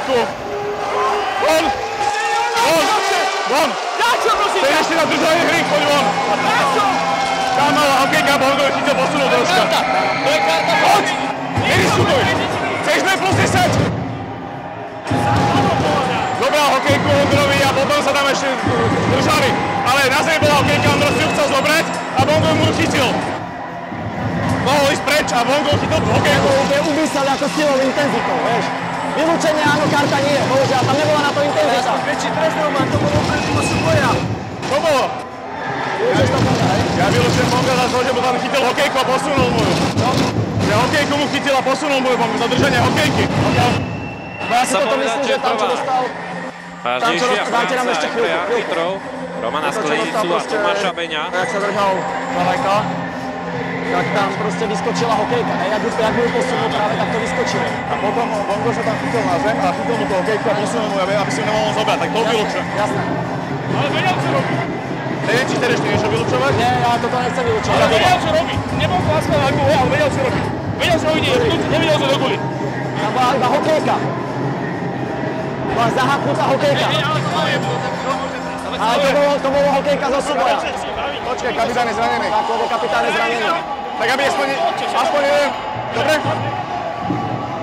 hokejku. Von! Von! Von! Prečo, prosím? Chceš ešte na držanie hry, choď von. A prečo? Tam mala hokejka, Bongo ju chytil, posunul troška. To je karta. Choď! Nediskutuj! Chceš sme plus 10? Zobral hokejku Ondrovi a potom sa tam ešte držali. Ale na zemi bola hokejka, Ondro si ju chcel zobrať a Bongo mu chytil. Mohol ísť preč a Bongo chytil tú hokejku. Je umyslel ako silou intenzitou, vieš. Vylúčenie áno, karta nie, bohužiaľ, tam nebola na to intenzita. Väčší trestnou má, to bolo predtým súboja. Čo bolo? Vylúčeš to Bonga, hej? Ja vylúčujem Bonga za to, že mu tam chytil hokejku a posunul mu ju. Že hokejku mu chytil a posunul mu ju Bonga za držanie hokejky. Ja si toto myslím, že tam, čo dostal... Vážnejšia práca pre arbitrov Romana Sklenicu a Tomáša Beňa. Jak sa držal Valajka, tak tam proste vyskočila hokejka. Jak by ju posunul práve, tak to vyskočilo. A potom Bongo sa tam chytil na zem a chytil mu tú hokejku a posunul mu ju, aby si ju nemohol zobrať. Tak to vylúčujem. Jasné. Ale vedel, čo robí. Neviem, či chceš ešte niečo vylúčovať? Nie, ja toto nechcem vylúčovať. Ale vedel, čo robí. Nebol kláska na gule, ale vedel, čo robí. Vedel, čo robí, nevedel, čo do guli. Tam bola iba hokejka. Bola zahaknutá hokejka. Ale to bolo hokejka zo súboja. Počkaj, kapitán je zranený. Tak, lebo kapitán je zranený. Tak aby aspoň neviem. Dobre?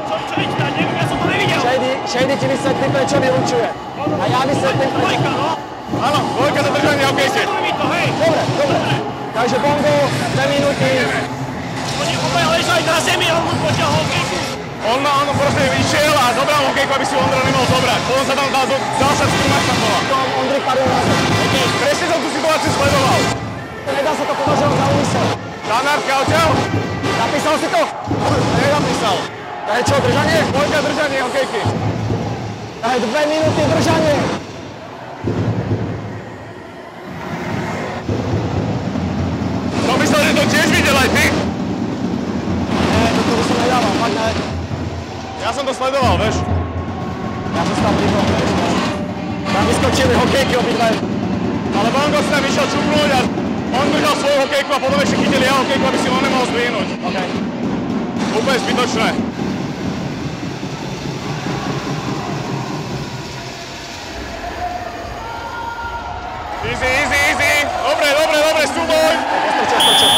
Čo vidíte, ja som to nevidel. Shady ti vysvetlí, prečo vylúčuje. A ja vysvetlím, prečo. Áno, dvojka za držanie hokejky. Dobre. Takže Bongo, 2 minúty. Oni obaja ležali na zemi a on mu potiaľ hokejku. On proste vyšiel a zobral hokejku, aby si Ondra nemohol zobrať. Potom sa tam dal ďalšia skúmať tam bola. Ondrik padol na zem. Presne som tú situáciu sledoval. Nedá sa to považovať za úmysel. Danárka odtiaľ? Napísal si to? Nenapísal. To je čo, držanie? Dvojka držanie hokejky. To je 2 minúty držanie. To myslel, že to tiež videl aj ty. Nie, toto by som nedával, fakt ne. Ja som to sledoval, vieš. Ja som tam vyhol, vieš. Tam vyskočili hokejky obidve. Ale Bongo si tam išiel čupnúť a on držal svoju hokejku a potom ešte chytil ja hokejku, aby si ho nemohol zdvihnúť. OK. Úplne zbytočné. Easy. Dobre, súboj. Postrčil.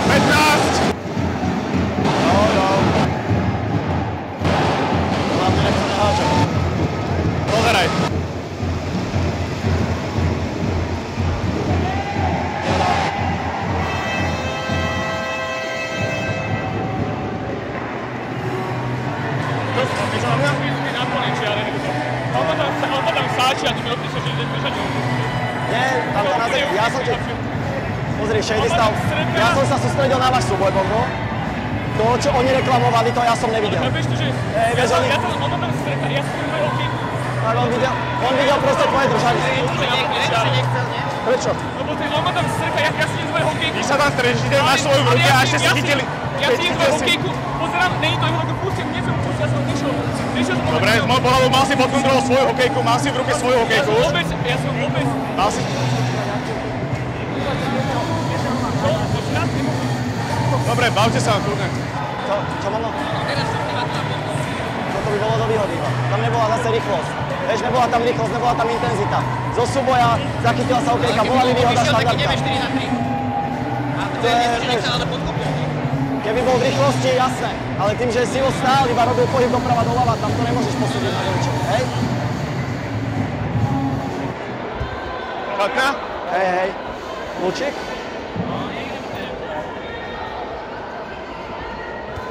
15. No. Hlavne nechce neháčať. Pozeraj. On tam sáči a ty mi odpíšeš, že ideš držať. Nie, tam to na zemi. Ja som ti... Pozri, Shady stav. Ja som sa sústredil na váš súboj, Bongo. To, čo oni reklamovali, to ja som nevidel. Ale vieš tu, že... Vieš, oni... On tam stretá, ja som tvoj hokejku. Tak on videl proste tvoje držanie. Prečo? Lebo on ma tam stretá, ja si idem tvoj hokejku. Vy sa tam strežíte, máš svoju v ruke a ešte si chytili. Ja si idem tvoj hokejku, pozerám, není to jeho ruku, pustím, nie som pustím, ja som nešiel. Dobre, z môjho pohľadu mal si pod kontrolou svoju hokejku, mal si v ruke svoju hokejku. Ja som vôbec... Mal si... Dobre, bavte sa, kľudne. Čo malo? Toto by bolo do výhody. Tam nebola zase rýchlosť. Vieš, nebola tam rýchlosť, nebola tam intenzita. Zo súboja zachytila sa hokejka, bola by výhoda štandardná. Keby bol v rýchlosti, jasné. Ale tým, že si ho stál, iba robil pohyb doprava doľava, tam to nemôžeš posúdiť na veličine, hej? Šatňa? Hej. Lučík?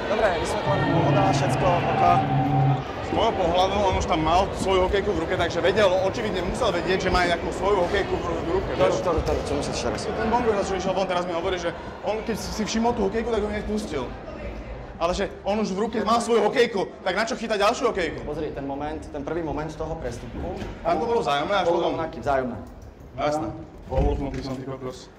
Dobre, vysvetlené, pohoda, všetko, oka. Z môjho pohľadu on už tam mal svoju hokejku v ruke, takže vedel, očividne musel vedieť, že má nejakú svoju hokejku v ruke. Ktorú, čo musíš teraz? Ten Bongo, čo išiel von, teraz mi hovorí, že on keď si všimol tú hokejku, tak ho hneď pustil. Ale že on už v ruke mal svoju hokejku, tak na čo chytá ďalšiu hokejku? Pozri, ten prvý moment toho prestupu. Tam to bolo vzájomné až potom? potom? Bolo rovnaký, vzájomné. Jasné. Bol som ty kokos.